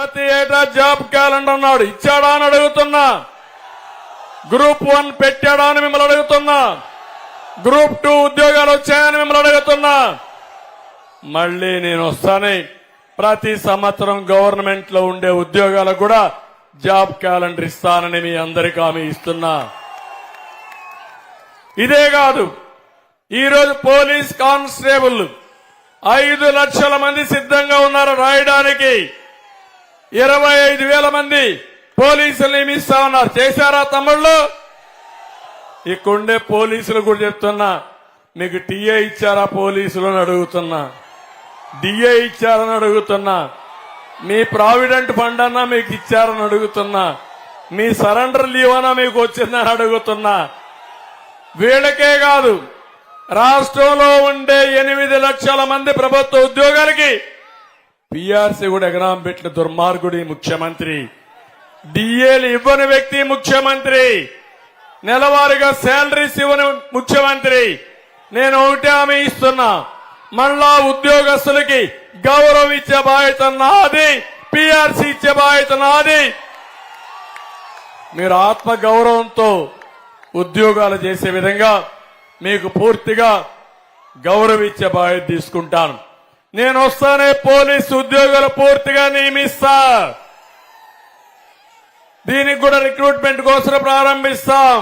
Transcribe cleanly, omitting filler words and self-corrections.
ప్రతి ఏటా job calendar అన్నాడు, ఇచ్చాడా అని అడుగుతున్నా. గ్రూప్ 1 పెట్టాడా అని మిమ్మల్ని అడుగుతున్నా. గ్రూప్ 2 ఉద్యోగాలు వచ్చాయని మిమ్మల్ని అడుగుతున్నా. మళ్లీ నేను వస్తానే ప్రతి సంవత్సరం గవర్నమెంట్ లో ఉండే ఉద్యోగాలకు కూడా జాబ్ క్యాలెండర్ ఇస్తానని మీ అందరికీ హామీ ఇస్తున్నా. ఇదే కాదు, ఈరోజు పోలీస్ కానిస్టేబుల్ 5 లక్షల మంది సిద్ధంగా ఉన్నారు రాయడానికి. 25,000 మంది పోలీసులు నియమిస్తా ఉన్నారు. చేశారా తమ్ముళ్ళు? ఇక్కడుండే పోలీసులు కూడా చెప్తున్నా, మీకు టీఏ ఇచ్చారా పోలీసులు అని అడుగుతున్నా, డిఏ ఇచ్చారని అడుగుతున్నా, మీ ప్రావిడెంట్ ఫండ్ అన్నా మీకు ఇచ్చారని అడుగుతున్నా, మీ సరెండర్ లీవ్ అన్నా మీకు వచ్చిందని అడుగుతున్నా. వీళ్ళకే కాదు, రాష్ట్రంలో ఉండే 8 లక్షల మంది ప్రభుత్వ ఉద్యోగాలకి పీఆర్సీ కూడా ఎగరాం పెట్టిన దుర్మార్గుడి ముఖ్యమంత్రి. డిఏలు ఇవ్వని వ్యక్తి ముఖ్యమంత్రి. నెలవారీగా శాలరీస్ ఇవ్వని ముఖ్యమంత్రి. నేను ఒకటే హామీ ఇస్తున్నా, మళ్ళా ఉద్యోగస్తులకి గౌరవం ఇచ్చే బాధ్యత నాది, పీఆర్సీ ఇచ్చే బాధ్యత నాది. మీరు ఆత్మ గౌరవంతో ఉద్యోగాలు చేసే విధంగా మీకు పూర్తిగా గౌరవించే బాధ్యత తీసుకుంటాను. నేను వస్తానే పోలీసు ఉద్యోగాలు పూర్తిగా నియమిస్తా. దీనికి కూడా రిక్రూట్మెంట్ కోసం ప్రారంభిస్తాం.